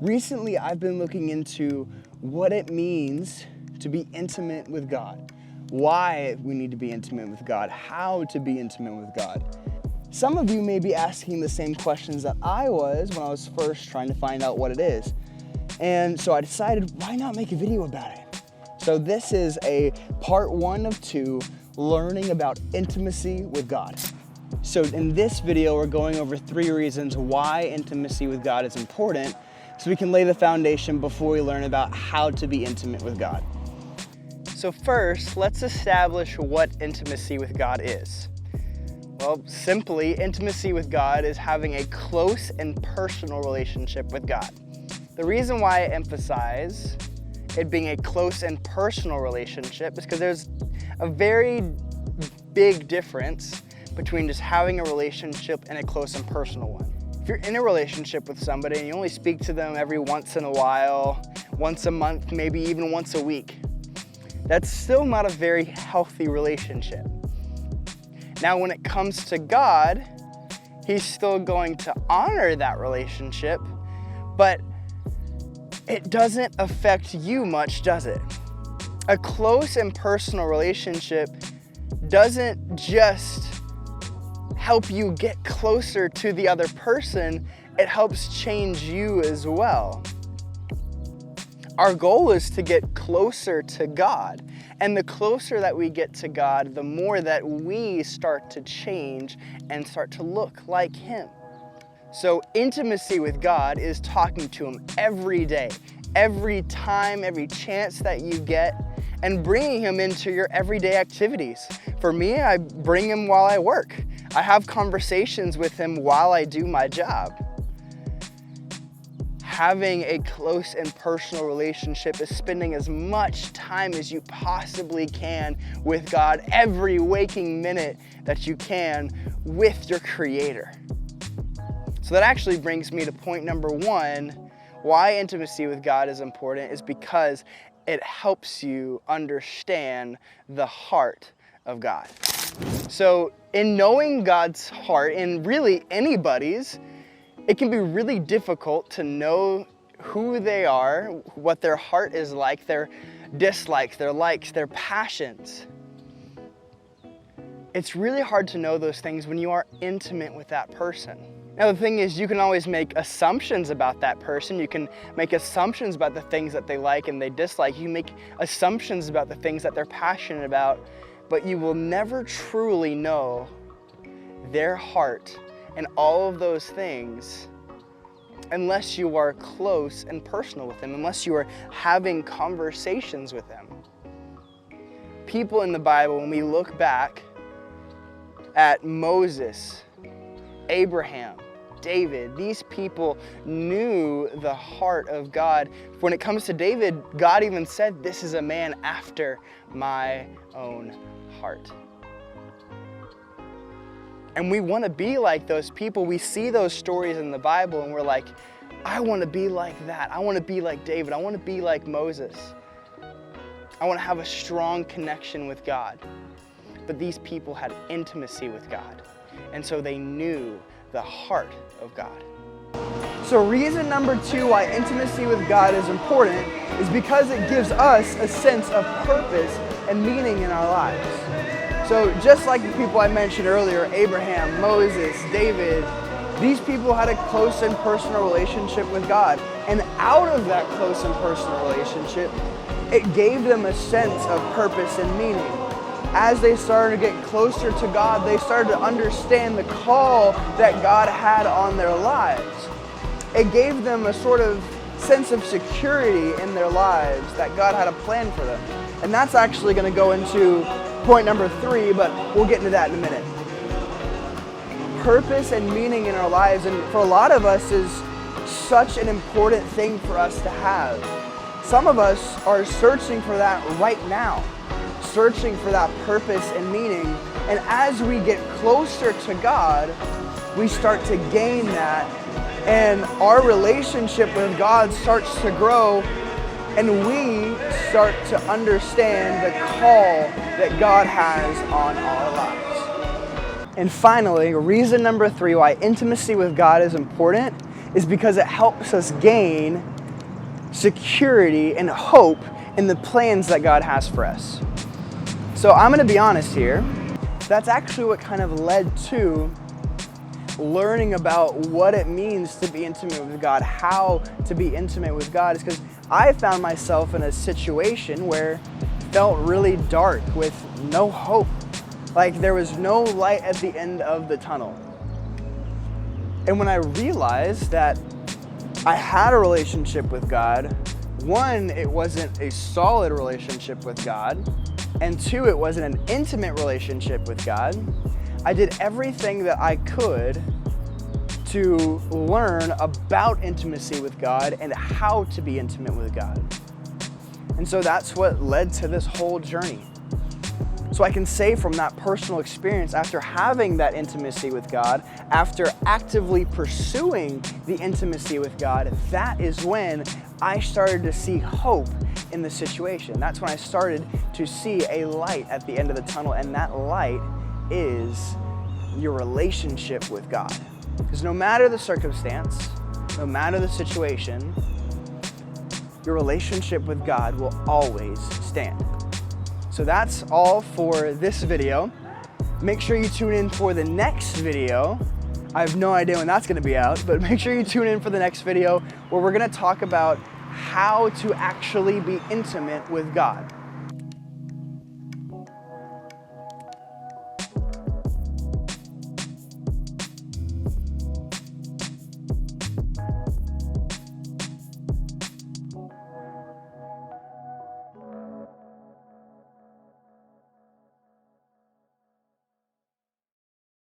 Recently, I've been looking into what it means to be intimate with God, why we need to be intimate with God, how to be intimate with God. Some of you may be asking the same questions that I was when I was first trying to find out what it is. And so I decided, why not make a video about it? So this is a part 1 of 2, learning about intimacy with God. So in this video, we're going over 3 reasons why intimacy with God is important, so we can lay the foundation before we learn about how to be intimate with God. So first, let's establish what intimacy with God is. Well, simply, intimacy with God is having a close and personal relationship with God. The reason why I emphasize it being a close and personal relationship is because there's a very big difference between just having a relationship and a close and personal one. If you're in a relationship with somebody and you only speak to them every once in a while, once a month, maybe even once a week, that's still not a very healthy relationship. Now, when it comes to God, He's still going to honor that relationship, but it doesn't affect you much, does it? A close and personal relationship doesn't just help you get closer to the other person, it helps change you as well. Our goal is to get closer to God, and the closer that we get to God, the more that we start to change and start to look like Him. So intimacy with God is talking to Him every day, every time, every chance that you get, and bringing Him into your everyday activities. For me, I bring Him while I work. I have conversations with Him while I do my job. Having a close and personal relationship is spending as much time as you possibly can with God every waking minute that you can with your Creator. So that actually brings me to point number 1, why intimacy with God is important is because it helps you understand the heart of God. So in knowing God's heart, and really anybody's, it can be really difficult to know who they are, what their heart is like, their dislikes, their likes, their passions. It's really hard to know those things when you are intimate with that person. Now the thing is, you can always make assumptions about that person. You can make assumptions about the things that they like and they dislike. You make assumptions about the things that they're passionate about, but you will never truly know their heart and all of those things unless you are close and personal with them, unless you are having conversations with them. People in the Bible, when we look back at Moses, Abraham, David, these people knew the heart of God. When it comes to David, God even said, "This is a man after my own heart." And we want to be like those people. We see those stories in the Bible and we're like, I want to be like that. I want to be like David. I want to be like Moses. I want to have a strong connection with God. But these people had intimacy with God. And so they knew the heart of God. So reason number 2 why intimacy with God is important is because it gives us a sense of purpose and meaning in our lives. So just like the people I mentioned earlier, Abraham, Moses, David, these people had a close and personal relationship with God. And out of that close and personal relationship, it gave them a sense of purpose and meaning. As they started to get closer to God, they started to understand the call that God had on their lives. It gave them a sort of sense of security in their lives that God had a plan for them. And that's actually going to go into point number 3, but we'll get into that in a minute. Purpose and meaning in our lives, and for a lot of us, is such an important thing for us to have. Some of us are searching for that right now, searching for that purpose and meaning. And as we get closer to God, we start to gain that, and our relationship with God starts to grow, and we start to understand the call that God has on our lives. And finally, reason number 3 why intimacy with God is important is because it helps us gain security and hope in the plans that God has for us. So I'm going to be honest here. That's actually what kind of led to learning about what it means to be intimate with God, how to be intimate with God, is because I found myself in a situation where it felt really dark with no hope. Like there was no light at the end of the tunnel. And when I realized that I had a relationship with God, one, it wasn't a solid relationship with God, and two, it wasn't an intimate relationship with God, I did everything that I could to learn about intimacy with God and how to be intimate with God. And so that's what led to this whole journey. So I can say from that personal experience, after having that intimacy with God, after actively pursuing the intimacy with God, that is when I started to see hope in the situation. That's when I started to see a light at the end of the tunnel, and that light is your relationship with God. Because no matter the circumstance, no matter the situation, your relationship with God will always stand. So that's all for this video. Make sure you tune in for the next video. I have no idea when that's gonna be out, but make sure you tune in for the next video where we're gonna talk about how to actually be intimate with God.